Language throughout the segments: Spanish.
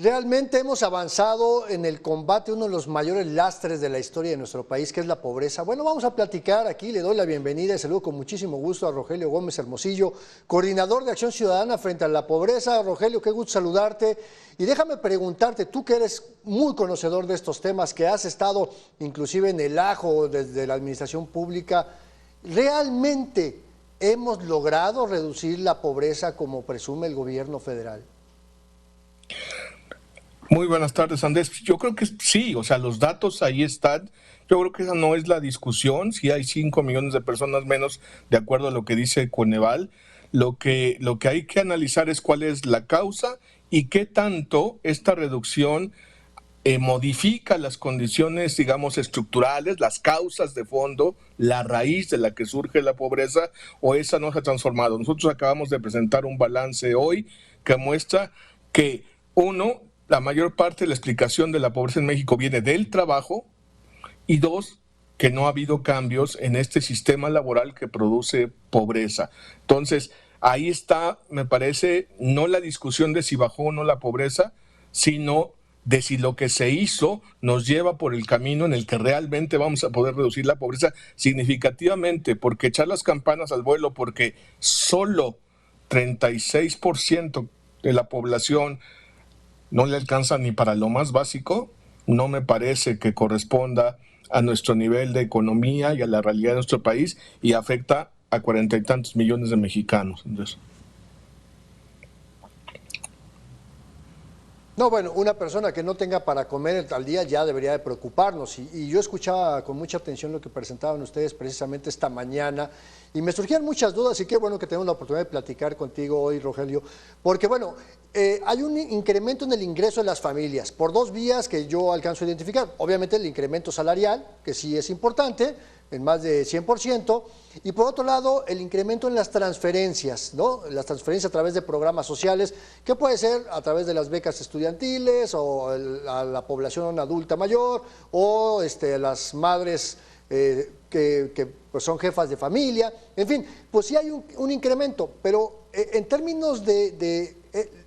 Realmente hemos avanzado en el combate, uno de los mayores lastres de la historia de nuestro país, que es la pobreza. Bueno, vamos a platicar aquí, le doy la bienvenida y saludo con muchísimo gusto a Rogelio Gómez Hermosillo, coordinador de Acción Ciudadana frente a la pobreza. Rogelio, qué gusto saludarte. Y déjame preguntarte, tú que eres muy conocedor de estos temas, que has estado inclusive en el ajo desde la administración pública, ¿realmente hemos logrado reducir la pobreza como presume el gobierno federal? Muy buenas tardes, Andrés. Yo creo que sí, o sea, los datos ahí están. Yo creo que esa no es la discusión, si hay 5 millones de personas menos, de acuerdo a lo que dice Coneval. Lo que hay que analizar es cuál es la causa y qué tanto esta reducción modifica las condiciones, digamos, estructurales, las causas de fondo, la raíz de la que surge la pobreza, o esa no se ha transformado. Nosotros acabamos de presentar un balance hoy que muestra que, uno, la mayor parte de la explicación de la pobreza en México viene del trabajo, y dos, que no ha habido cambios en este sistema laboral que produce pobreza. Entonces, ahí está, me parece, no la discusión de si bajó o no la pobreza, sino de si lo que se hizo nos lleva por el camino en el que realmente vamos a poder reducir la pobreza significativamente, porque echar las campanas al vuelo, porque solo 36% de la población no le alcanza ni para lo más básico, no me parece que corresponda a nuestro nivel de economía y a la realidad de nuestro país, y afecta a 40 y tantos millones de mexicanos. Entonces, No, bueno, una persona que no tenga para comer al día ya debería de preocuparnos. Y yo escuchaba con mucha atención lo que presentaban ustedes precisamente esta mañana y me surgían muchas dudas y qué bueno que tenemos la oportunidad de platicar contigo hoy, Rogelio, porque bueno, hay un incremento en el ingreso de las familias por dos vías que yo alcanzo a identificar. Obviamente el incremento salarial, que sí es importante, en más de 100%, y por otro lado el incremento en las transferencias, ¿no? Las transferencias a través de programas sociales, que puede ser a través de las becas estudiantiles o a la población adulta mayor o las madres que pues son jefas de familia, en fin, pues sí hay un incremento, pero en términos de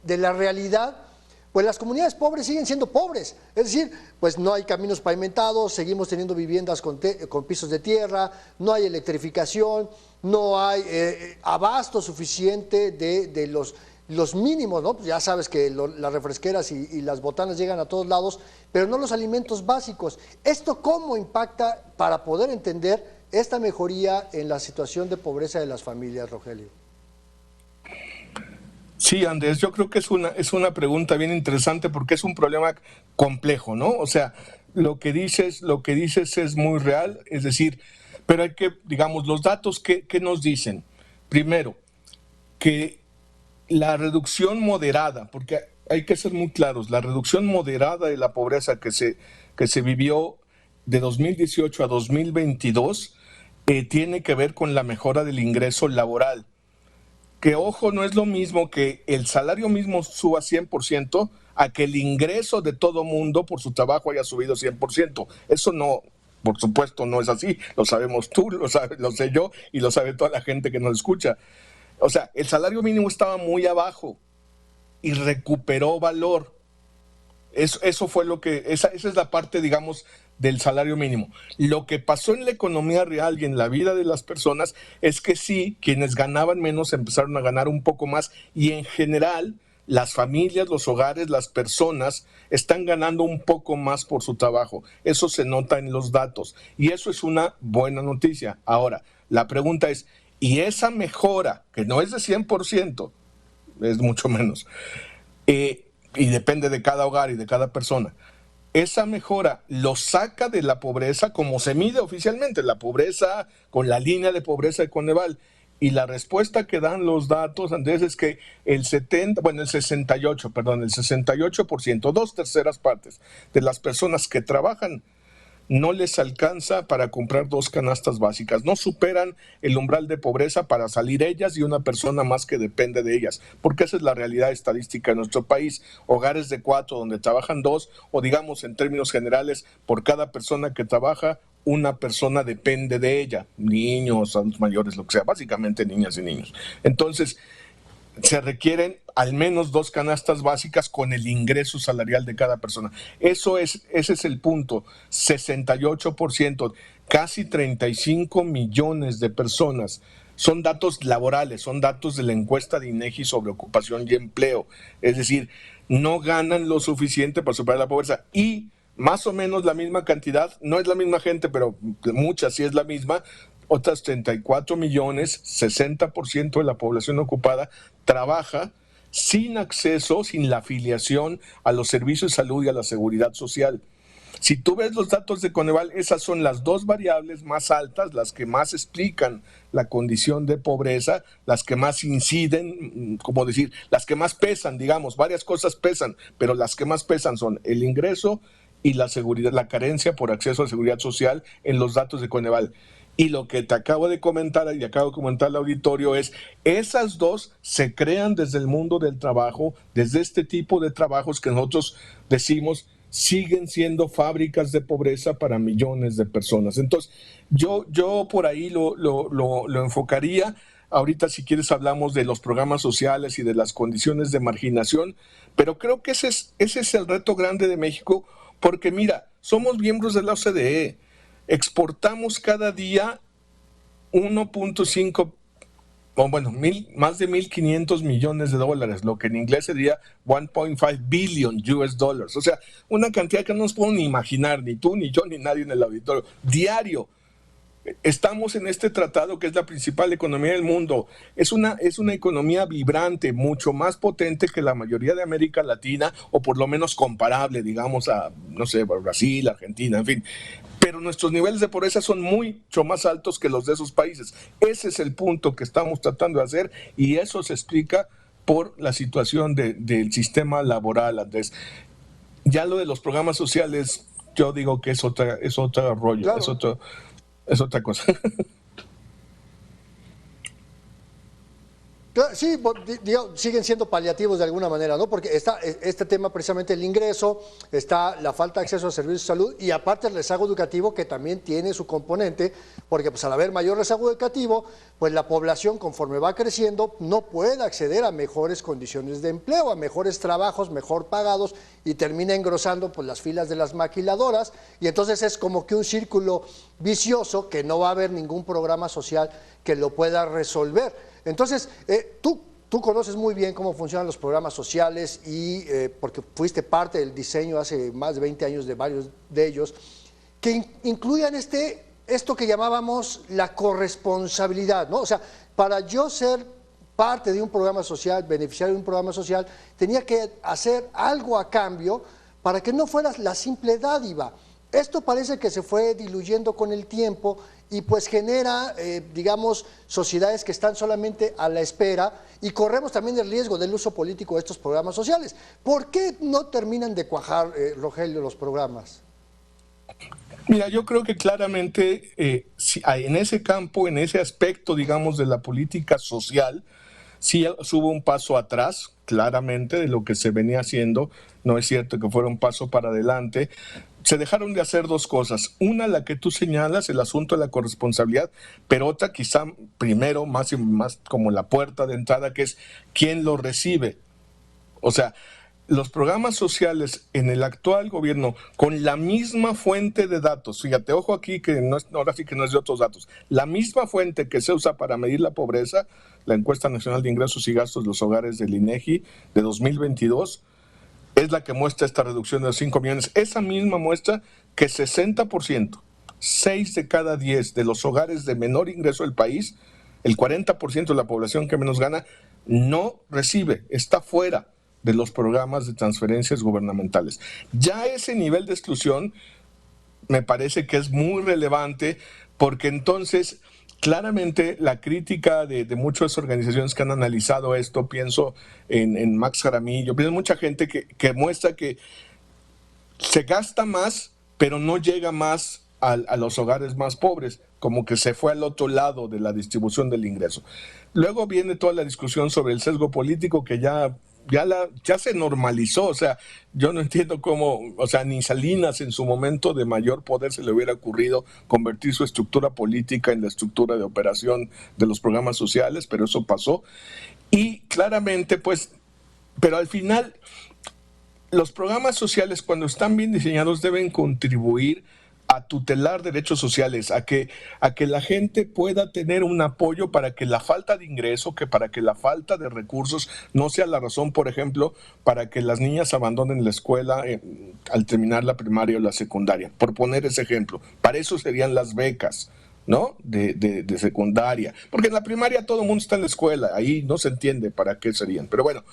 la realidad, pues las comunidades pobres siguen siendo pobres, es decir, pues no hay caminos pavimentados, seguimos teniendo viviendas con pisos de tierra, no hay electrificación, no hay abasto suficiente de los mínimos, ¿no? Pues ya sabes que las refresqueras y las botanas llegan a todos lados, pero no los alimentos básicos. ¿Esto cómo impacta para poder entender esta mejoría en la situación de pobreza de las familias, Rogelio? sí, Andrés, yo creo que es una pregunta bien interesante porque es un problema complejo, ¿no? O sea, lo que dices es muy real, es decir, pero hay que, digamos, los datos que nos dicen. Primero, que la reducción moderada, porque hay que ser muy claros, la reducción moderada de la pobreza que se vivió de 2018 a 2022 tiene que ver con la mejora del ingreso laboral. Que, ojo, no es lo mismo que el salario mismo suba 100% a que el ingreso de todo mundo por su trabajo haya subido 100%. Eso no, por supuesto, no es así. Lo sabemos tú, lo sé yo y lo sabe toda la gente que nos escucha. O sea, el salario mínimo estaba muy abajo y recuperó valor. Eso fue esa es la parte, digamos, del salario mínimo. Lo que pasó en la economía real y en la vida de las personas es que sí, quienes ganaban menos empezaron a ganar un poco más, y en general las familias, los hogares, las personas están ganando un poco más por su trabajo. Eso se nota en los datos y eso es una buena noticia. Ahora, la pregunta es, ¿y esa mejora, que no es de 100%, es mucho menos, y depende de cada hogar y de cada persona, esa mejora lo saca de la pobreza como se mide oficialmente, la pobreza con la línea de pobreza de Coneval? Y la respuesta que dan los datos, Andrés, es que el 68%, dos terceras partes de las personas que trabajan no les alcanza para comprar 2 canastas básicas, no superan el umbral de pobreza para salir ellas y una persona más que depende de ellas, porque esa es la realidad estadística de nuestro país. Hogares de 4 donde trabajan 2, o digamos en términos generales, por cada persona que trabaja, una persona depende de ella, niños, adultos mayores, lo que sea, básicamente niñas y niños. Entonces, se requieren al menos 2 canastas básicas con el ingreso salarial de cada persona. Ese es el punto. 68%, casi 35 millones de personas. Son datos laborales, son datos de la encuesta de INEGI sobre ocupación y empleo. Es decir, no ganan lo suficiente para superar la pobreza. Y más o menos la misma cantidad, no es la misma gente, pero muchas sí es la misma, otras 34 millones, 60% de la población ocupada trabaja sin acceso, sin la afiliación a los servicios de salud y a la seguridad social. Si tú ves los datos de Coneval, esas son las 2 variables más altas, las que más explican la condición de pobreza, las que más inciden, como decir, las que más pesan, digamos, varias cosas pesan, pero las que más pesan son el ingreso y la seguridad, la carencia por acceso a seguridad social en los datos de Coneval. Y lo que te acabo de comentar y acabo de comentar al auditorio es, esas 2 se crean desde el mundo del trabajo, desde este tipo de trabajos que nosotros decimos siguen siendo fábricas de pobreza para millones de personas. Entonces, yo por ahí lo enfocaría. Ahorita, si quieres, hablamos de los programas sociales y de las condiciones de marginación, pero creo que ese es el reto grande de México, porque mira, somos miembros de la OCDE, exportamos cada día 1.5, más de 1.500 millones de dólares, lo que en inglés sería 1.5 billion US dollars. O sea, una cantidad que no nos podemos ni imaginar, ni tú, ni yo, ni nadie en el auditorio. Diario. Estamos en este tratado que es la principal economía del mundo. Es una economía vibrante, mucho más potente que la mayoría de América Latina, o por lo menos comparable, digamos, a, no sé, Brasil, Argentina, en fin. Pero nuestros niveles de pobreza son mucho más altos que los de esos países. Ese es el punto que estamos tratando de hacer, y eso se explica por la situación del sistema laboral, Andrés. Ya lo de los programas sociales, yo digo que es otro rollo, claro. Es otra cosa. Sí, siguen siendo paliativos de alguna manera, ¿no? Porque está este tema precisamente el ingreso, está la falta de acceso a servicios de salud y aparte el rezago educativo que también tiene su componente, porque pues al haber mayor rezago educativo, pues la población conforme va creciendo no puede acceder a mejores condiciones de empleo, a mejores trabajos, mejor pagados y termina engrosando pues las filas de las maquiladoras y entonces es como que un círculo vicioso que no va a haber ningún programa social que lo pueda resolver. Entonces, tú conoces muy bien cómo funcionan los programas sociales y porque fuiste parte del diseño hace más de 20 años de varios de ellos, que incluyan esto que llamábamos la corresponsabilidad, ¿no? O sea, para yo ser parte de un programa social, beneficiario de un programa social, tenía que hacer algo a cambio para que no fuera la simple dádiva. Esto parece que se fue diluyendo con el tiempo y pues genera, digamos, sociedades que están solamente a la espera y corremos también el riesgo del uso político de estos programas sociales. ¿Por qué no terminan de cuajar, Rogelio, los programas? Mira, yo creo que claramente en ese campo, en ese aspecto, digamos, de la política social, sí hubo un paso atrás, claramente, de lo que se venía haciendo. No es cierto que fuera un paso para adelante. Se dejaron de hacer 2 cosas. Una, la que tú señalas, el asunto de la corresponsabilidad, pero otra quizá primero, más como la puerta de entrada, que es quién lo recibe. O sea, los programas sociales en el actual gobierno, con la misma fuente de datos, fíjate, ojo aquí que ahora sí que no es de otros datos, la misma fuente que se usa para medir la pobreza, la Encuesta Nacional de Ingresos y Gastos de los Hogares del INEGI de 2022, es la que muestra esta reducción de los 5 millones. Esa misma muestra que 60%, 6 de cada 10 de los hogares de menor ingreso del país, el 40% de la población que menos gana, no recibe, está fuera de los programas de transferencias gubernamentales. Ya ese nivel de exclusión me parece que es muy relevante porque entonces claramente la crítica de muchas organizaciones que han analizado esto, pienso en Max Jaramillo, pienso en mucha gente que muestra que se gasta más, pero no llega más a los hogares más pobres, como que se fue al otro lado de la distribución del ingreso. Luego viene toda la discusión sobre el sesgo político que ya se normalizó, o sea, yo no entiendo cómo, o sea, ni Salinas en su momento de mayor poder se le hubiera ocurrido convertir su estructura política en la estructura de operación de los programas sociales, pero eso pasó. Y claramente, pues, pero al final, los programas sociales, cuando están bien diseñados, deben contribuir a tutelar derechos sociales, a que la gente pueda tener un apoyo para que la falta de ingreso, que para que la falta de recursos no sea la razón, por ejemplo, para que las niñas abandonen la escuela al terminar la primaria o la secundaria, por poner ese ejemplo. Para eso serían las becas, ¿no? De secundaria, porque en la primaria todo el mundo está en la escuela, ahí no se entiende para qué serían, pero bueno,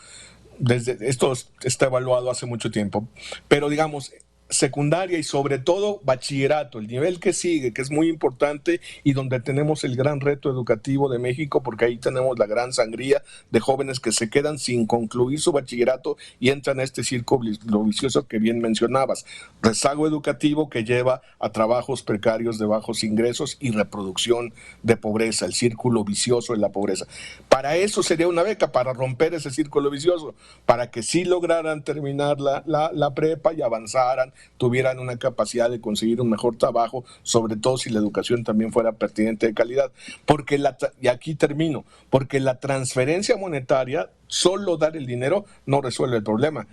esto está evaluado hace mucho tiempo, pero digamos, secundaria y sobre todo bachillerato, el nivel que sigue, que es muy importante y donde tenemos el gran reto educativo de México, porque ahí tenemos la gran sangría de jóvenes que se quedan sin concluir su bachillerato y entran a este círculo vicioso que bien mencionabas, rezago educativo que lleva a trabajos precarios de bajos ingresos y reproducción de pobreza, el círculo vicioso de la pobreza. Para eso sería una beca, para romper ese círculo vicioso, para que sí lograran terminar la prepa y avanzaran, tuvieran una capacidad de conseguir un mejor trabajo, sobre todo si la educación también fuera pertinente de calidad. Porque y aquí termino, porque la transferencia monetaria, solo dar el dinero no resuelve el problema.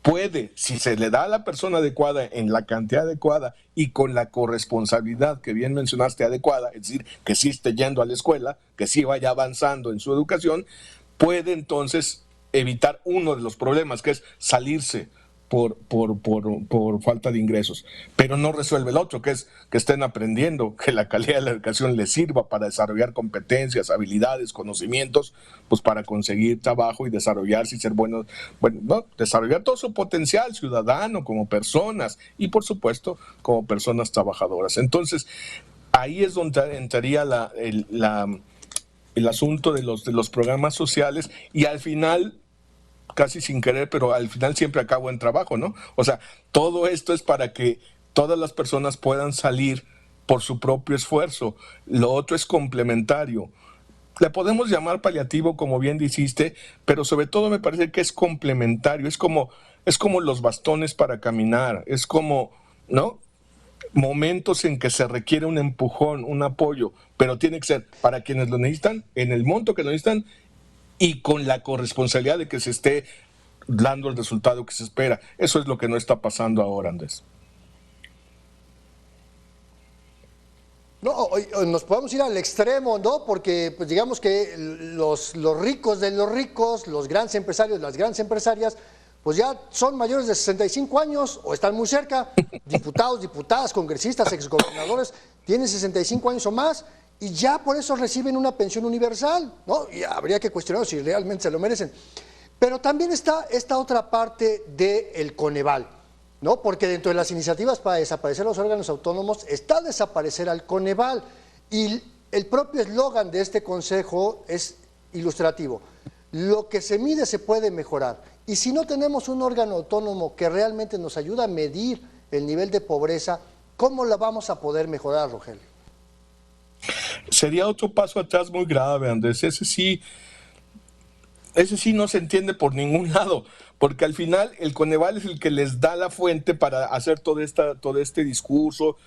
Puede, si se le da a la persona adecuada en la cantidad adecuada y con la corresponsabilidad que bien mencionaste adecuada, es decir, que sí esté yendo a la escuela, que sí vaya avanzando en su educación, puede entonces evitar uno de los problemas, que es salirse por falta de ingresos, pero no resuelve el otro, que es que estén aprendiendo, que la calidad de la educación les sirva para desarrollar competencias, habilidades, conocimientos, pues para conseguir trabajo y desarrollarse y ser buenos, bueno, no, desarrollar todo su potencial ciudadano como personas y por supuesto como personas trabajadoras. Entonces, ahí es donde entraría el asunto de los programas sociales y al final, casi sin querer, pero al final siempre acabo en trabajo, ¿no? O sea, todo esto es para que todas las personas puedan salir por su propio esfuerzo. Lo otro es complementario. Le podemos llamar paliativo, como bien dijiste, pero sobre todo me parece que es complementario. Es como los bastones para caminar. Es como, ¿no? Momentos en que se requiere un empujón, un apoyo, pero tiene que ser para quienes lo necesitan, en el monto que lo necesitan, y con la corresponsabilidad de que se esté dando el resultado que se espera. Eso es lo que no está pasando ahora, Andrés. No, nos podemos ir al extremo, ¿no? Porque pues digamos que los ricos de los ricos, los grandes empresarios, las grandes empresarias, pues ya son mayores de 65 años o están muy cerca, diputados, diputadas, congresistas, exgobernadores, tienen 65 años o más y ya por eso reciben una pensión universal, ¿no? Y habría que cuestionar si realmente se lo merecen. Pero también está esta otra parte del Coneval, ¿no? Porque dentro de las iniciativas para desaparecer los órganos autónomos está desaparecer al Coneval. Y el propio eslogan de este consejo es ilustrativo. Lo que se mide se puede mejorar. Y si no tenemos un órgano autónomo que realmente nos ayuda a medir el nivel de pobreza, ¿cómo la vamos a poder mejorar, Rogelio? Sería otro paso atrás muy grave, Andrés. Ese sí no se entiende por ningún lado, porque al final el Coneval es el que les da la fuente para hacer todo este discurso.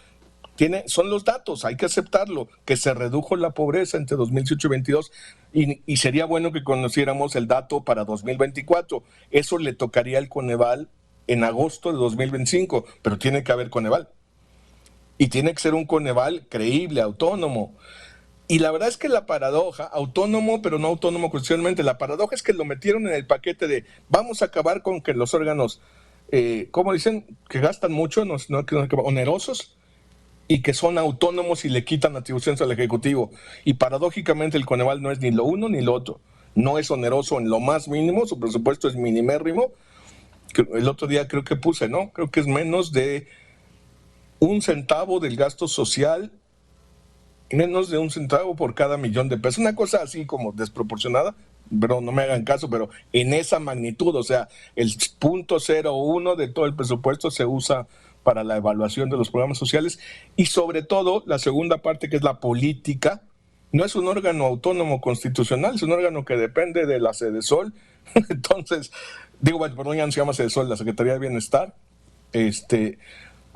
Son los datos, hay que aceptarlo, que se redujo la pobreza entre 2018 y 2022 y sería bueno que conociéramos el dato para 2024. Eso le tocaría al Coneval en agosto de 2025, pero tiene que haber Coneval. Y tiene que ser un Coneval creíble, autónomo. Y la verdad es que la paradoja, autónomo pero no autónomo constitucionalmente, la paradoja es que lo metieron en el paquete de vamos a acabar con que los órganos, ¿cómo dicen? Que gastan mucho, onerosos, y que son autónomos y le quitan atribuciones al Ejecutivo. Y paradójicamente el Coneval no es ni lo uno ni lo otro. No es oneroso en lo más mínimo, su presupuesto es minimérrimo. El otro día creo que puse, ¿no? Creo que es menos de 1 centavo del gasto social, menos de 1 centavo por cada millón de pesos. Una cosa así como desproporcionada, pero no me hagan caso, pero en esa magnitud, o sea, el 0.01 de todo el presupuesto se usa para la evaluación de los programas sociales y sobre todo la segunda parte, que es la política. No es un órgano autónomo constitucional, es un órgano que depende de la Sedesol. Entonces, perdón, ya no se llama Sedesol, la Secretaría de Bienestar.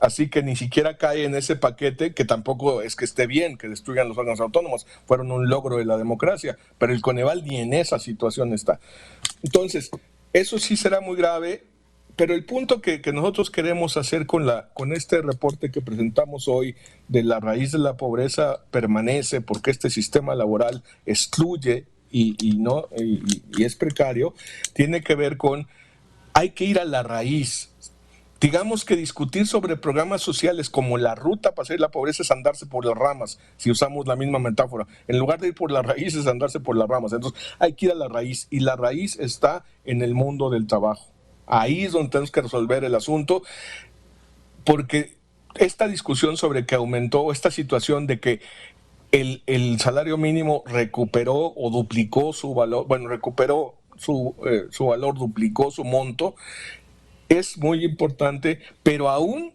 Así que ni siquiera cae en ese paquete, que tampoco es que esté bien que destruyan los órganos autónomos, fueron un logro de la democracia, pero el Coneval ni en esa situación está. Entonces, eso sí será muy grave, pero el punto que nosotros queremos hacer con este reporte que presentamos hoy de la raíz de la pobreza permanece porque este sistema laboral excluye no, y es precario, tiene que ver con hay que ir a la raíz. Digamos que discutir sobre programas sociales como la ruta para salir de la pobreza es andarse por las ramas, si usamos la misma metáfora. En lugar de ir por las raíces, es andarse por las ramas. Entonces hay que ir a la raíz y la raíz está en el mundo del trabajo. Ahí es donde tenemos que resolver el asunto, porque esta discusión sobre que aumentó, esta situación de que el salario mínimo recuperó o duplicó su valor, bueno, recuperó su valor, duplicó su monto, es muy importante, pero aún,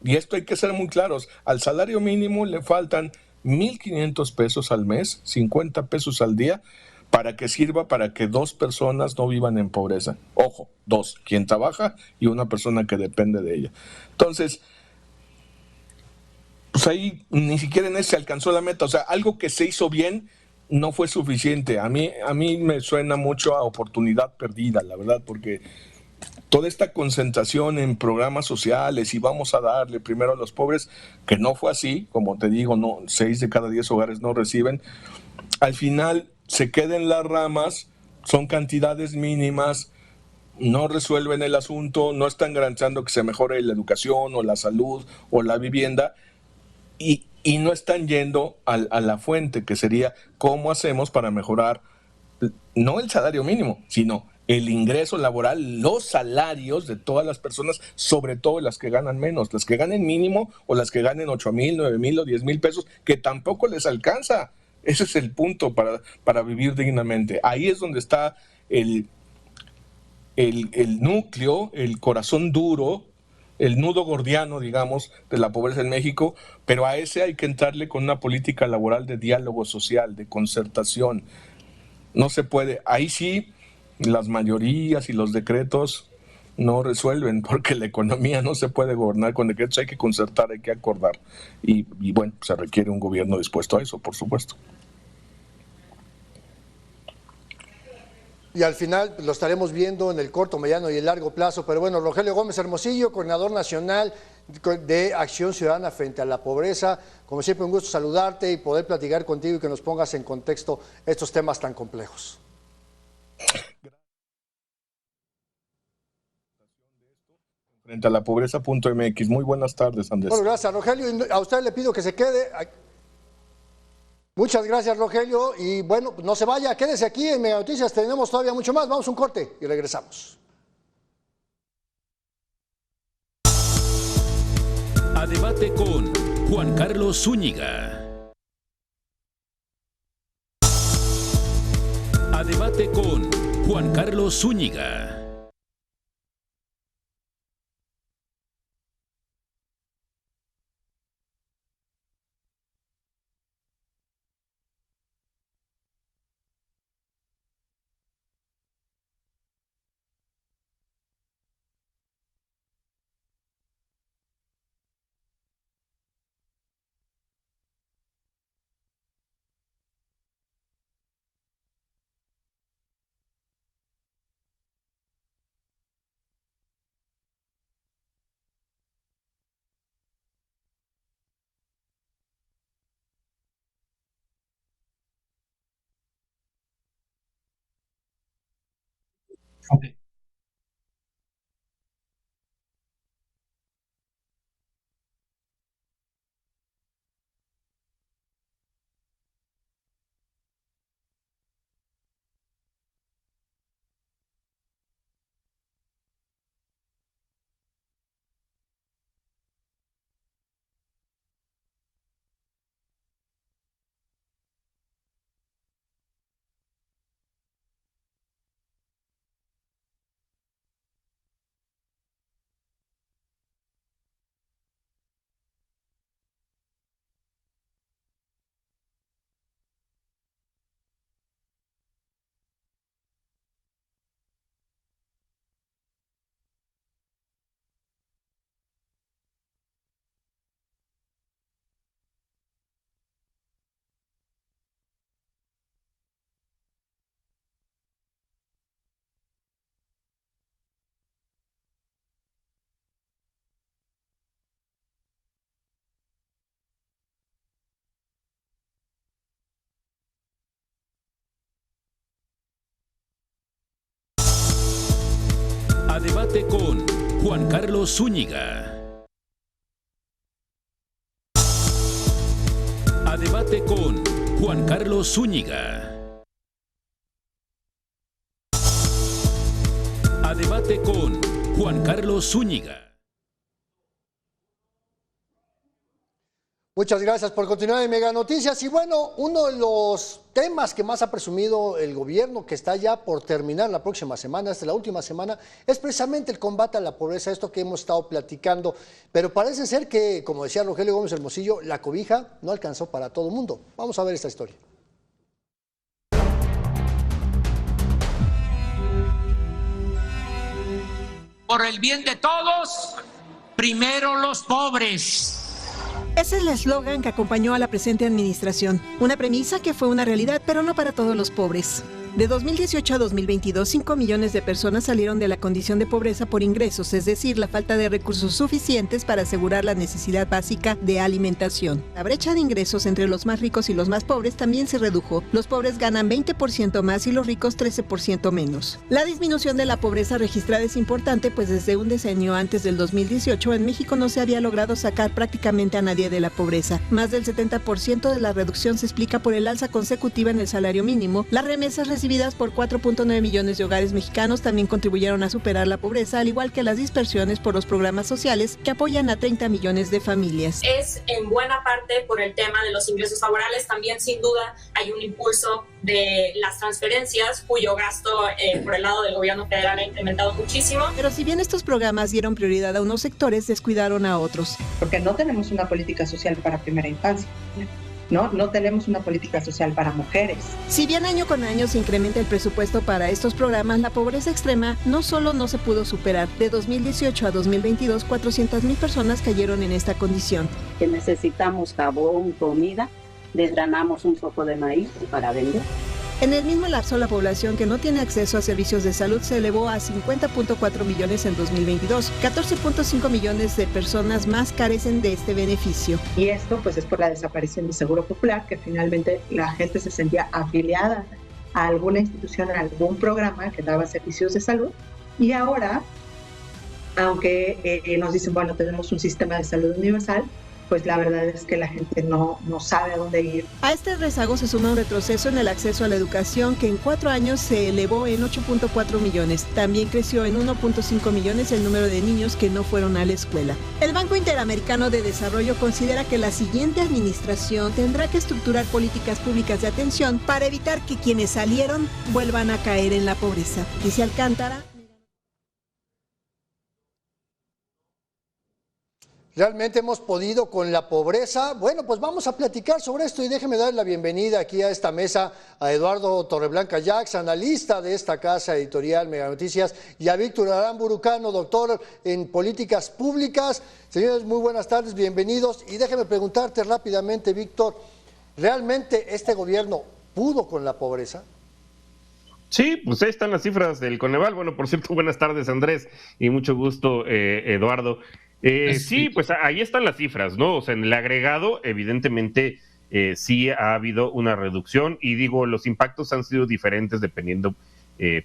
y esto hay que ser muy claros, al salario mínimo le faltan 1,500 pesos al mes, 50 pesos al día, para que sirva para que 2 personas no vivan en pobreza. Ojo, 2, quien trabaja y una persona que depende de ella. Entonces, pues ahí ni siquiera en ese alcanzó la meta. O sea, algo que se hizo bien no fue suficiente. A mí me suena mucho a oportunidad perdida, la verdad, porque toda esta concentración en programas sociales y vamos a darle primero a los pobres, que no fue así, como te digo, no, 6 de cada 10 hogares no reciben, al final se quedan las ramas, son cantidades mínimas, no resuelven el asunto, no están garantizando que se mejore la educación o la salud o la vivienda y no están yendo a la fuente, que sería cómo hacemos para mejorar no el salario mínimo, sino el ingreso laboral, los salarios de todas las personas, sobre todo las que ganan menos, las que ganen mínimo o las que ganen 8,000, 9,000 o 10,000 pesos, que tampoco les alcanza. Ese es el punto para vivir dignamente. Ahí es donde está el, el núcleo, el corazón duro, el nudo gordiano, digamos, de la pobreza en México, pero a ese hay que entrarle con una política laboral de diálogo social, de concertación. No se puede. Ahí sí, las mayorías y los decretos no resuelven, porque la economía no se puede gobernar con decretos, hay que concertar, hay que acordar. Y bueno, se requiere un gobierno dispuesto a eso, por supuesto. Y al final lo estaremos viendo en el corto, mediano y el largo plazo. Pero bueno, Rogelio Gómez Hermosillo, coordinador nacional de Acción Ciudadana frente a la pobreza. Como siempre, un gusto saludarte y poder platicar contigo y que nos pongas en contexto estos temas tan complejos. Frente a la pobreza.mx. Muy buenas tardes, Bueno, Andrés. gracias, Rogelio. Y a usted le pido que se quede. Muchas gracias, Rogelio. Y bueno, no se vaya, quédese aquí en Mega Noticias. Tenemos todavía mucho más. Vamos a un corte y regresamos. A debate con Juan Carlos Zúñiga. A debate con Juan Carlos Zúñiga. Okay. debate con Juan Carlos Zúñiga. A debate con Juan Carlos Zúñiga. A debate con Juan Carlos Zúñiga. Muchas gracias por continuar en Mega Noticias. Y bueno, uno de los temas que más ha presumido el gobierno, que está ya por terminar la próxima semana, esta es la última semana, es precisamente el combate a la pobreza, esto que hemos estado platicando. Pero parece ser que, como decía Rogelio Gómez Hermosillo, la cobija no alcanzó para todo el mundo. Vamos a ver esta historia. Por el bien de todos, primero los pobres. Ese es el eslogan que acompañó a la presente administración, una premisa que fue una realidad, pero no para todos los pobres. De 2018 a 2022, 5 millones de personas salieron de la condición de pobreza por ingresos, es decir, la falta de recursos suficientes para asegurar la necesidad básica de alimentación. La brecha de ingresos entre los más ricos y los más pobres también se redujo. Los pobres ganan 20% más y los ricos 13% menos. La disminución de la pobreza registrada es importante, pues desde un decenio antes del 2018 en México no se había logrado sacar prácticamente a nadie de la pobreza. Más del 70% de la reducción se explica por el alza consecutiva en el salario mínimo. Las remesas recibidas por 4.9 millones de hogares mexicanos también contribuyeron a superar la pobreza, al igual que las dispersiones por los programas sociales que apoyan a 30 millones de familias. Es en buena parte por el tema de los ingresos laborales, también sin duda hay un impulso de las transferencias, cuyo gasto por el lado del gobierno federal ha incrementado muchísimo. Pero si bien estos programas dieron prioridad a unos sectores, descuidaron a otros. Porque no tenemos una política social para primera infancia. No tenemos una política social para mujeres. Si bien año con año se incrementa el presupuesto para estos programas, la pobreza extrema no solo no se pudo superar. De 2018 a 2022, 400,000 personas cayeron en esta condición. Que necesitamos jabón, comida, desgranamos un poco de maíz para vender. En el mismo lapso, la población que no tiene acceso a servicios de salud se elevó a 50.4 millones en 2022. 14.5 millones de personas más carecen de este beneficio. Y esto pues es por la desaparición del Seguro Popular, que finalmente la gente se sentía afiliada a alguna institución, a algún programa que daba servicios de salud. Y ahora, aunque nos dicen, bueno, tenemos un sistema de salud universal, pues la verdad es que la gente no sabe a dónde ir. A este rezago se suma un retroceso en el acceso a la educación, que en 4 años se elevó en 8.4 millones. También creció en 1.5 millones el número de niños que no fueron a la escuela. El Banco Interamericano de Desarrollo considera que la siguiente administración tendrá que estructurar políticas públicas de atención para evitar que quienes salieron vuelvan a caer en la pobreza. Dice Alcántara. ¿Realmente hemos podido con la pobreza? Bueno, pues vamos a platicar sobre esto y déjeme dar la bienvenida aquí a esta mesa a Eduardo Torreblanca Jax, analista de esta casa editorial Mega Noticias, y a Víctor Aramburucano, doctor en políticas públicas. Señores, muy buenas tardes, bienvenidos. Y déjeme preguntarte rápidamente, Víctor, ¿realmente este gobierno pudo con la pobreza? Sí, pues ahí están las cifras del Coneval. Bueno, por cierto, buenas tardes, Andrés, y mucho gusto, Eduardo. Sí, pues ahí están las cifras, ¿no? O sea, en el agregado, evidentemente, sí ha habido una reducción, y digo, los impactos han sido diferentes dependiendo,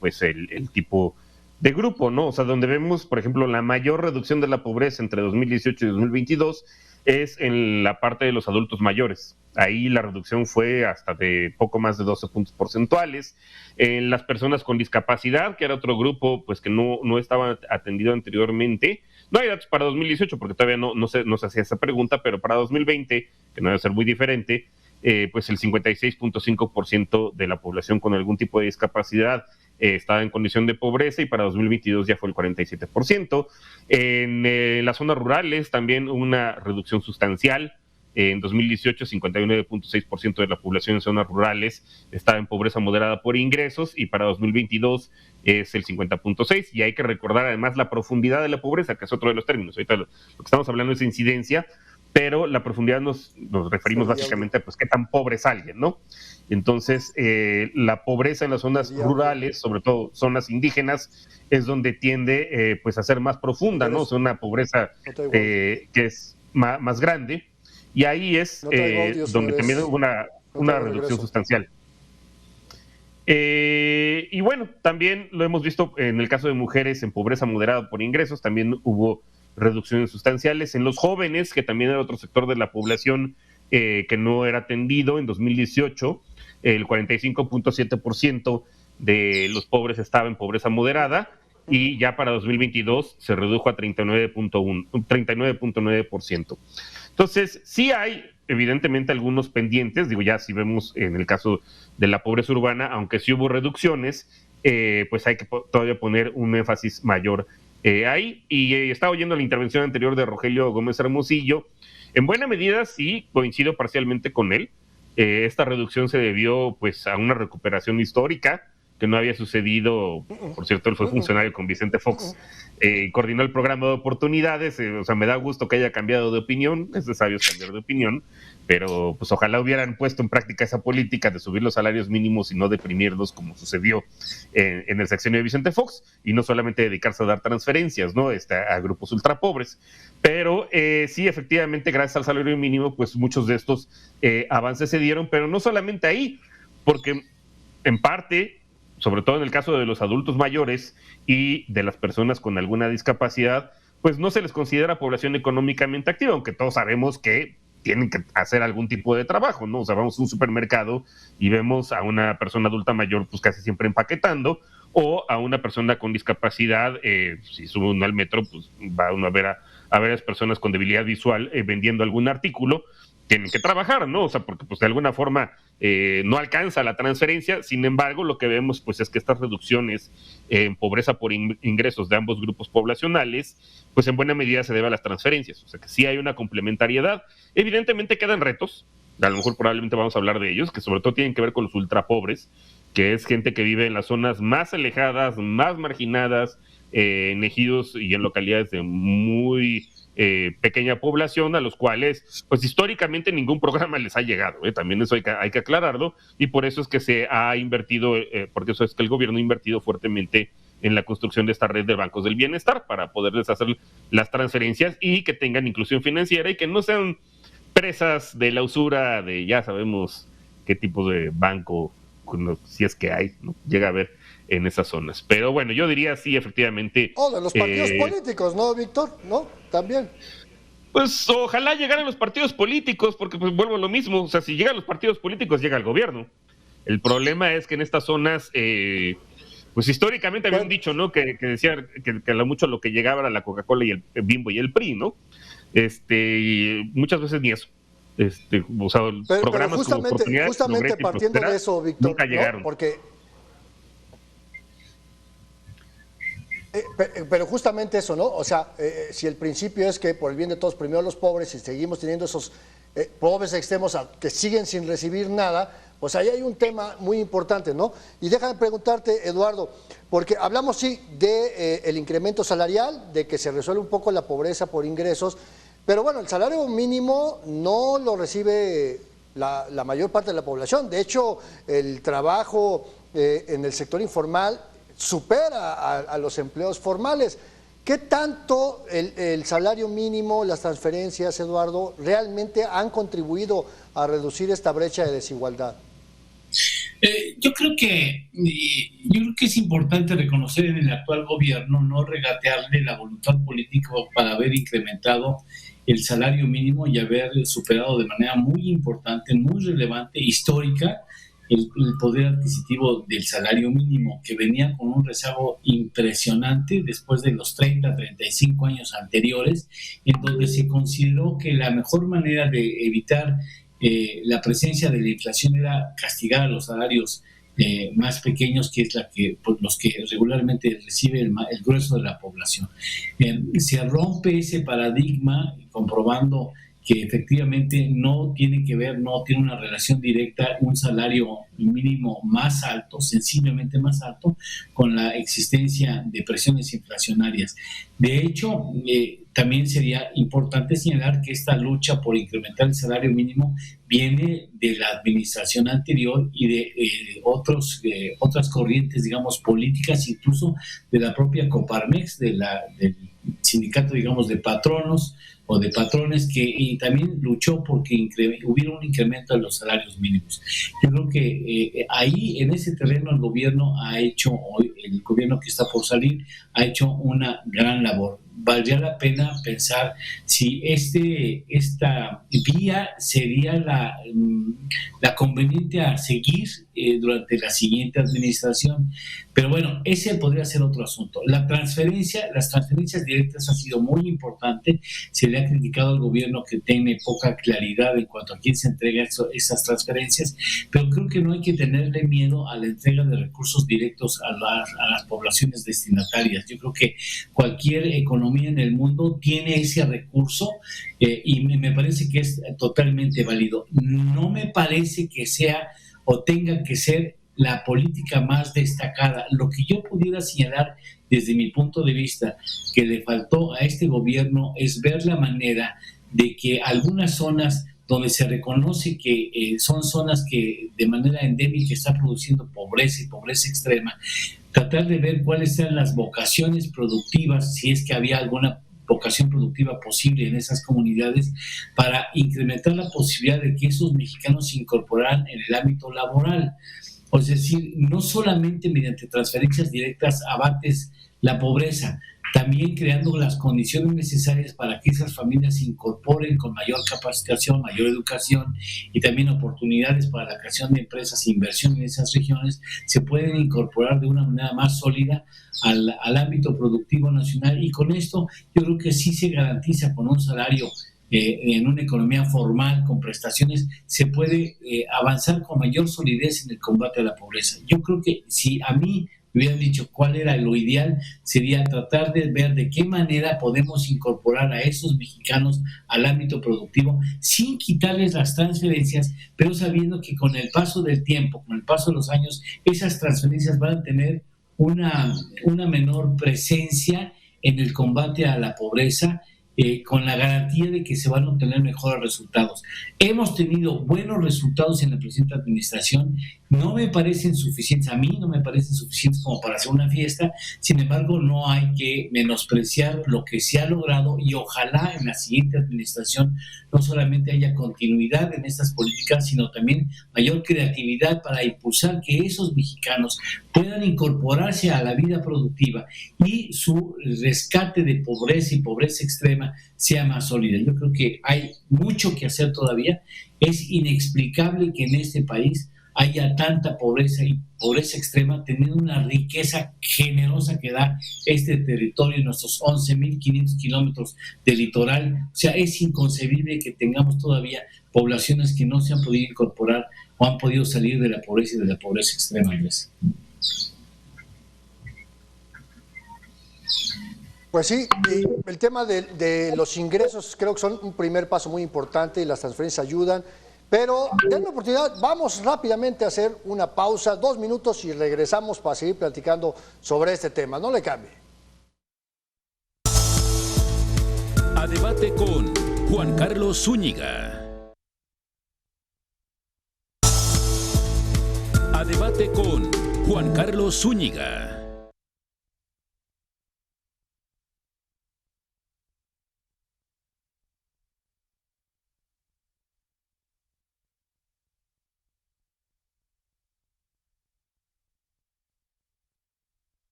pues, el tipo de grupo, ¿no? O sea, donde vemos, por ejemplo, la mayor reducción de la pobreza entre 2018 y 2022 es en la parte de los adultos mayores. Ahí la reducción fue hasta de poco más de 12 puntos porcentuales. En las personas con discapacidad, que era otro grupo, pues, que no estaba atendido anteriormente. No hay datos para 2018 porque todavía no se hacía esa pregunta, pero para 2020, que no debe ser muy diferente, pues el 56.5% de la población con algún tipo de discapacidad estaba en condición de pobreza, y para 2022 ya fue el 47%. En las zonas rurales también hubo una reducción sustancial. En 2018, 59.6% de la población en zonas rurales estaba en pobreza moderada por ingresos, y para 2022 es el 50.6%. Y hay que recordar además la profundidad de la pobreza, que es otro de los términos. Ahorita lo que estamos hablando es incidencia, pero la profundidad nos referimos básicamente a pues, qué tan pobre es alguien, ¿no? Entonces, la pobreza en las zonas rurales, sobre todo zonas indígenas, es donde tiende pues, a ser más profunda, ¿no? O sea, una pobreza que es más grande. Y ahí es donde también hubo una reducción sustancial. Y bueno, también lo hemos visto en el caso de mujeres en pobreza moderada por ingresos, también hubo reducciones sustanciales. En los jóvenes, que también era otro sector de la población que no era atendido, en 2018 el 45.7% de los pobres estaba en pobreza moderada, y ya para 2022 se redujo a 39.9%. Entonces, sí hay evidentemente algunos pendientes, digo, ya si vemos en el caso de la pobreza urbana, aunque sí hubo reducciones, pues hay que todavía poner un énfasis mayor ahí. Y estaba oyendo la intervención anterior de Rogelio Gómez Hermosillo. En buena medida sí coincido parcialmente con él. Esta reducción se debió pues a una recuperación histórica que no había sucedido. Por cierto, él fue funcionario con Vicente Fox, coordinó el programa de oportunidades, o sea, me da gusto que haya cambiado de opinión, es de sabios cambiar de opinión, pero pues ojalá hubieran puesto en práctica esa política de subir los salarios mínimos y no deprimirlos como sucedió en el sexenio de Vicente Fox, y no solamente dedicarse a dar transferencias, ¿no? A grupos ultrapobres. Pero sí, efectivamente, gracias al salario mínimo, pues muchos de estos avances se dieron, pero no solamente ahí, porque en parte, sobre todo en el caso de los adultos mayores y de las personas con alguna discapacidad, pues no se les considera población económicamente activa, aunque todos sabemos que tienen que hacer algún tipo de trabajo, ¿no? O sea, vamos a un supermercado y vemos a una persona adulta mayor pues casi siempre empaquetando, o a una persona con discapacidad, si sube uno al metro, pues va uno a ver a varias personas con debilidad visual vendiendo algún artículo. Tienen que trabajar, ¿no? O sea, porque pues de alguna forma no alcanza la transferencia. Sin embargo, lo que vemos pues es que estas reducciones en pobreza por ingresos de ambos grupos poblacionales, pues en buena medida se debe a las transferencias. O sea, que sí hay una complementariedad. Evidentemente quedan retos, a lo mejor probablemente vamos a hablar de ellos, que sobre todo tienen que ver con los ultrapobres, que es gente que vive en las zonas más alejadas, más marginadas, en ejidos y en localidades de muy pequeña población, a los cuales pues históricamente ningún programa les ha llegado, también eso hay que aclararlo, y por eso es que se ha invertido, porque eso es que el gobierno ha invertido fuertemente en la construcción de esta red de bancos del bienestar para poderles hacer las transferencias y que tengan inclusión financiera y que no sean presas de la usura de ya sabemos qué tipo de banco, si es que hay, ¿no? Llega a haber en esas zonas. Pero bueno, yo diría sí, efectivamente. O de los partidos políticos, ¿no, Víctor? ¿No? También. Pues ojalá llegaran los partidos políticos, porque pues vuelvo a lo mismo. O sea, si llegan los partidos políticos, llega el gobierno. El problema es que en estas zonas, pues históricamente había un dicho, ¿no? Que decía que a lo mucho lo que llegaba era la Coca-Cola y el Bimbo y el PRI, ¿no? Y muchas veces ni eso. O sea, programas como Oportunidades, justamente partiendo de eso, Víctor, nunca llegaron. ¿no? Porque pero justamente eso, ¿no? O sea, si el principio es que por el bien de todos, primero los pobres, y seguimos teniendo esos pobres extremos que siguen sin recibir nada, pues ahí hay un tema muy importante, ¿no? Y déjame preguntarte, Eduardo, porque hablamos sí de el incremento salarial, de que se resuelve un poco la pobreza por ingresos, pero bueno, el salario mínimo no lo recibe la mayor parte de la población. De hecho, el trabajo en el sector informal supera a los empleos formales. ¿Qué tanto el salario mínimo, las transferencias, Eduardo, realmente han contribuido a reducir esta brecha de desigualdad? Yo creo que es importante reconocer en el actual gobierno, no regatearle la voluntad política para haber incrementado el salario mínimo y haber superado de manera muy importante, muy relevante, histórica, el poder adquisitivo del salario mínimo, que venía con un rezago impresionante después de los 30, 35 años anteriores, en donde se consideró que la mejor manera de evitar la presencia de la inflación era castigar a los salarios más pequeños, que es los que regularmente recibe el grueso de la población. Se rompe ese paradigma, comprobando que efectivamente no tiene una relación directa un salario mínimo más alto, sensiblemente más alto, con la existencia de presiones inflacionarias. De hecho, también sería importante señalar que esta lucha por incrementar el salario mínimo viene de la administración anterior y de otras corrientes, digamos, políticas, incluso de la propia Coparmex, del sindicato, digamos, de patronos o de patrones, y también luchó porque hubiera un incremento de los salarios mínimos. Yo creo que ahí, en ese terreno, el gobierno el gobierno que está por salir, ha hecho una gran labor. Valdría la pena pensar si esta vía sería la conveniente a seguir durante la siguiente administración. Pero bueno, ese podría ser otro asunto. Las transferencias directas han sido muy importantes. Se le ha criticado al gobierno que tiene poca claridad en cuanto a quién se entrega esas transferencias, pero creo que no hay que tenerle miedo a la entrega de recursos directos a las poblaciones destinatarias. Yo creo que cualquier economía en el mundo tiene ese recurso y me parece que es totalmente válido. No me parece que sea o tenga que ser la política más destacada. Lo que yo pudiera señalar desde mi punto de vista que le faltó a este gobierno es ver la manera de que algunas zonas donde se reconoce que son zonas que de manera endémica está produciendo pobreza y pobreza extrema, tratar de ver cuáles eran las vocaciones productivas, si es que había alguna vocación productiva posible en esas comunidades, para incrementar la posibilidad de que esos mexicanos se incorporaran en el ámbito laboral. Es decir, no solamente mediante transferencias directas abates la pobreza, también creando las condiciones necesarias para que esas familias se incorporen con mayor capacitación, mayor educación y también oportunidades para la creación de empresas e inversión en esas regiones, se pueden incorporar de una manera más sólida al ámbito productivo nacional, y con esto yo creo que sí se garantiza con un salario en una economía formal, con prestaciones, se puede avanzar con mayor solidez en el combate a la pobreza. Yo creo que si a mí me hubieran dicho cuál era lo ideal, sería tratar de ver de qué manera podemos incorporar a esos mexicanos al ámbito productivo sin quitarles las transferencias, pero sabiendo que con el paso del tiempo, con el paso de los años, esas transferencias van a tener una menor presencia en el combate a la pobreza, con la garantía de que se van a obtener mejores resultados. Hemos tenido buenos resultados en la presente administración, no me parecen suficientes, a mí no me parecen suficientes como para hacer una fiesta. Sin embargo, no hay que menospreciar lo que se ha logrado, y ojalá en la siguiente administración no solamente haya continuidad en estas políticas, sino también mayor creatividad para impulsar que esos mexicanos puedan incorporarse a la vida productiva y su rescate de pobreza y pobreza extrema sea más sólida. Yo creo que hay mucho que hacer todavía. Es inexplicable que en este país haya tanta pobreza y pobreza extrema, teniendo una riqueza generosa que da este territorio, nuestros 11.500 kilómetros de litoral. O sea, es inconcebible que tengamos todavía poblaciones que no se han podido incorporar o han podido salir de la pobreza y de la pobreza extrema, Andrés. Pues sí, y el tema de los ingresos creo que son un primer paso muy importante y las transferencias ayudan, pero denme oportunidad, vamos rápidamente a hacer una pausa, 2 minutos, y regresamos para seguir platicando sobre este tema. No le cambie. A debate con Juan Carlos Zúñiga. A debate con Juan Carlos Zúñiga.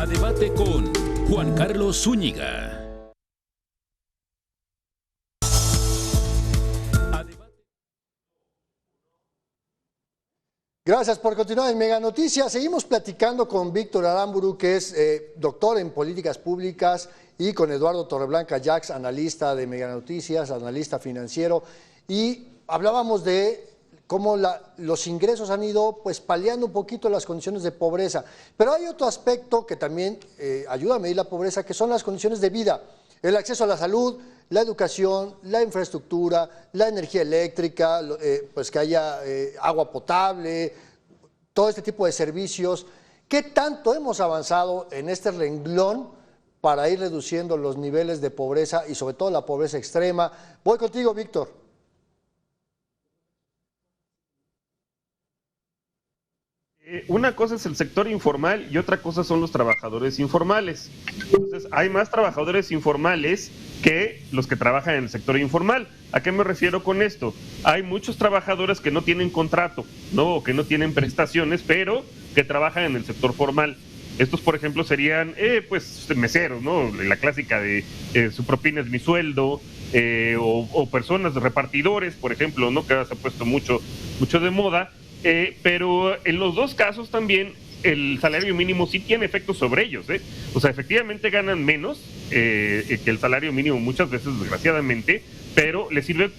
debate con Juan Carlos Zúñiga. Gracias por continuar en Mega Noticias. Seguimos platicando con Víctor Aramburu, que es doctor en políticas públicas, y con Eduardo Torreblanca Jax, analista de Mega Noticias, analista financiero, y hablábamos de cómo los ingresos han ido pues paliando un poquito las condiciones de pobreza. Pero hay otro aspecto que también ayuda a medir la pobreza, que son las condiciones de vida, el acceso a la salud, la educación, la infraestructura, la energía eléctrica, pues que haya agua potable, todo este tipo de servicios. ¿Qué tanto hemos avanzado en este renglón para ir reduciendo los niveles de pobreza y sobre todo la pobreza extrema? Voy contigo, Víctor. Una cosa es el sector informal y otra cosa son los trabajadores informales. Entonces, hay más trabajadores informales que los que trabajan en el sector informal. ¿A qué me refiero con esto? Hay muchos trabajadores que no tienen contrato, ¿no? O que no tienen prestaciones, pero que trabajan en el sector formal. Estos, por ejemplo, serían pues meseros, ¿no? La clásica de su propina es mi sueldo, o personas repartidores, por ejemplo, ¿no? Que ahora se ha puesto mucho de moda. Pero en los dos casos también el salario mínimo sí tiene efectos sobre ellos, O sea, efectivamente ganan menos que el salario mínimo muchas veces, desgraciadamente, pero les sirve,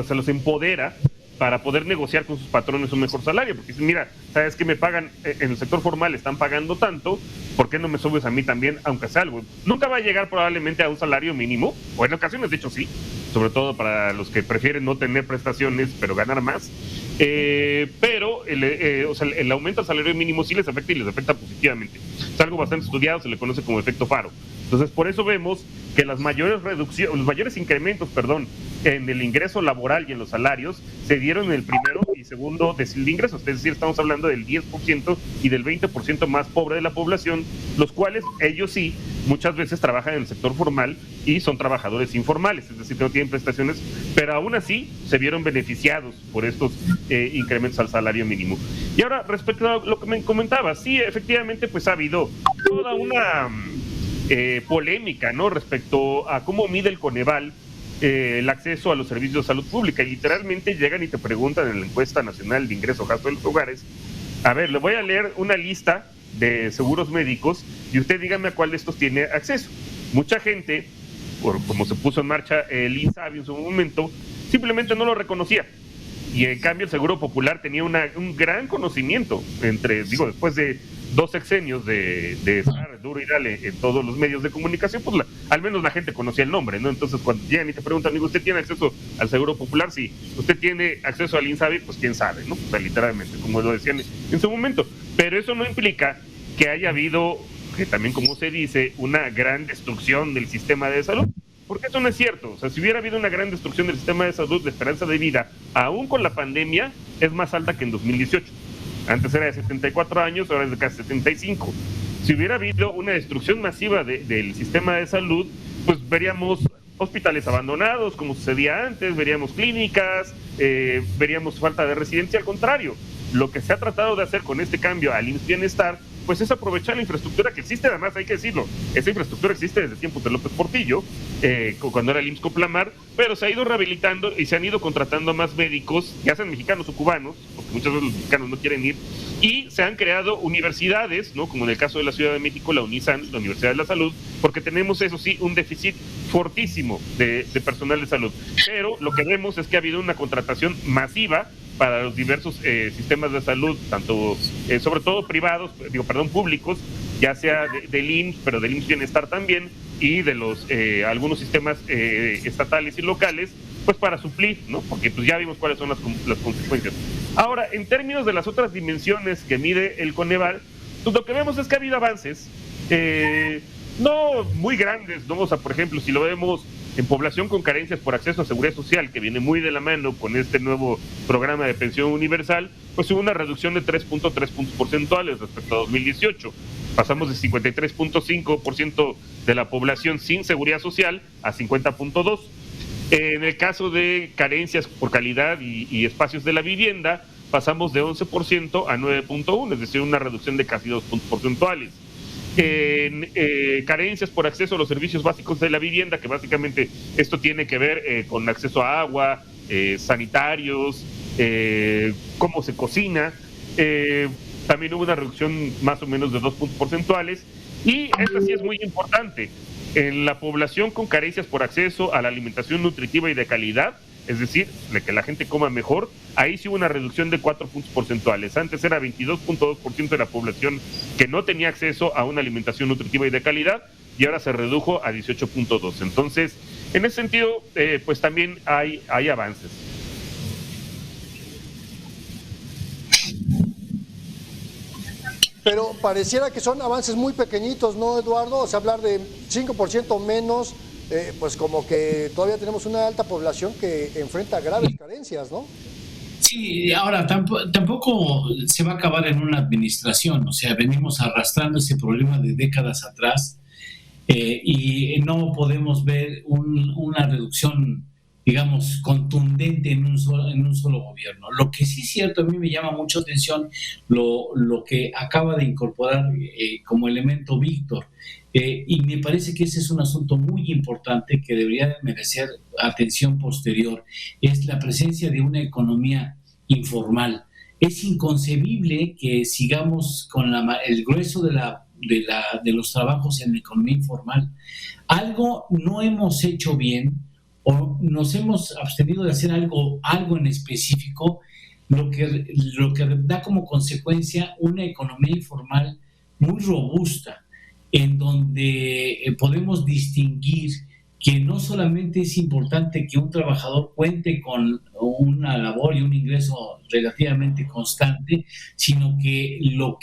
se los empodera para poder negociar con sus patrones un mejor salario, porque dicen, mira, sabes que me pagan en el sector formal, están pagando tanto, ¿por qué no me subes a mí también, aunque sea algo? Nunca va a llegar probablemente a un salario mínimo, o en ocasiones de hecho sí, sobre todo para los que prefieren no tener prestaciones pero ganar más, pero o sea, el aumento al salario mínimo sí les afecta y les afecta positivamente. Es algo bastante estudiado, se le conoce como efecto faro. Entonces, por eso vemos que los mayores incrementos, en el ingreso laboral y en los salarios se dieron en el primero y segundo decil de ingresos, es decir, estamos hablando del 10% y del 20% más pobre de la población, los cuales ellos sí muchas veces trabajan en el sector formal y son trabajadores informales, es decir, que no tienen prestaciones, pero aún así se vieron beneficiados por estos incrementos al salario mínimo. Y ahora, respecto a lo que me comentaba, sí, efectivamente, pues ha habido toda una polémica, ¿no? Respecto a cómo mide el Coneval el acceso a los servicios de salud pública, y literalmente llegan y te preguntan en la encuesta nacional de ingreso gasto de los hogares, a ver, le voy a leer una lista de seguros médicos y usted dígame a cuál de estos tiene acceso. Mucha gente, como se puso en marcha el INSABI en su momento, simplemente no lo reconocía, y en cambio el Seguro Popular tenía un gran conocimiento después de 2 sexenios de estar duro y dale en todos los medios de comunicación, pues al menos la gente conocía el nombre, ¿no? Entonces cuando llegan y te preguntan, digo, ¿usted tiene acceso al Seguro Popular? Sí. ¿Usted tiene acceso al INSABI? Pues quién sabe, ¿no? O sea, literalmente, como lo decían en su momento. Pero eso no implica que haya habido, que también como se dice, una gran destrucción del sistema de salud, porque eso no es cierto. O sea, si hubiera habido una gran destrucción del sistema de salud, la esperanza de vida, aún con la pandemia, es más alta que en 2018. Antes era de 74 años, ahora es de casi 75. Si hubiera habido una destrucción masiva del sistema de salud, pues veríamos hospitales abandonados, como sucedía antes, veríamos clínicas, veríamos falta de residencia. Al contrario, lo que se ha tratado de hacer con este cambio al IMSS Bienestar, pues es aprovechar la infraestructura que existe. Además, hay que decirlo, esa infraestructura existe desde tiempos de López Portillo, cuando era el IMSS Coplamar, pero se ha ido rehabilitando y se han ido contratando a más médicos, ya sean mexicanos o cubanos, porque muchas veces los mexicanos no quieren ir, y se han creado universidades, ¿no? Como en el caso de la Ciudad de México, la UNISAN, la Universidad de la Salud, porque tenemos, eso sí, un déficit fortísimo de personal de salud. Pero lo que vemos es que ha habido una contratación masiva para los diversos sistemas de salud, tanto, sobre todo públicos, ya sea del IMSS, pero del IMSS Bienestar también, y de los algunos sistemas estatales y locales, pues para suplir, ¿no? Porque pues ya vimos cuáles son las consecuencias. Ahora, en términos de las otras dimensiones que mide el Coneval, pues lo que vemos es que ha habido avances, no muy grandes, ¿no? O sea, por ejemplo, si lo vemos en población con carencias por acceso a seguridad social, que viene muy de la mano con este nuevo programa de pensión universal, pues hubo una reducción de 3.3 puntos porcentuales respecto a 2018. Pasamos de 53.5% de la población sin seguridad social a 50.2%. En el caso de carencias por calidad y espacios de la vivienda, pasamos de 11% a 9.1%, es decir, una reducción de casi 2 puntos porcentuales. en carencias por acceso a los servicios básicos de la vivienda, que básicamente esto tiene que ver con acceso a agua, sanitarios, cómo se cocina. También hubo una reducción más o menos de 2 puntos porcentuales, y esta sí es muy importante. En la población con carencias por acceso a la alimentación nutritiva y de calidad, es decir, de que la gente coma mejor, ahí sí hubo una reducción de 4 puntos porcentuales. Antes era 22.2% de la población que no tenía acceso a una alimentación nutritiva y de calidad, y ahora se redujo a 18.2%. Entonces, en ese sentido, pues también hay avances. Pero pareciera que son avances muy pequeñitos, ¿no, Eduardo? O sea, hablar de 5% menos, pues como que todavía tenemos una alta población que enfrenta graves carencias, ¿no? Sí, ahora tampoco se va a acabar en una administración, o sea, venimos arrastrando ese problema de décadas atrás, y no podemos ver una reducción, digamos, contundente en un solo gobierno. Lo que sí es cierto, a mí me llama mucho atención lo que acaba de incorporar como elemento Víctor, y me parece que ese es un asunto muy importante que debería merecer atención posterior, es la presencia de una economía informal. Es inconcebible que sigamos con el grueso de los trabajos en la economía informal. Algo no hemos hecho bien, o nos hemos abstenido de hacer algo en específico, lo que da como consecuencia una economía informal muy robusta, en donde podemos distinguir que no solamente es importante que un trabajador cuente con una labor y un ingreso relativamente constante, sino que lo que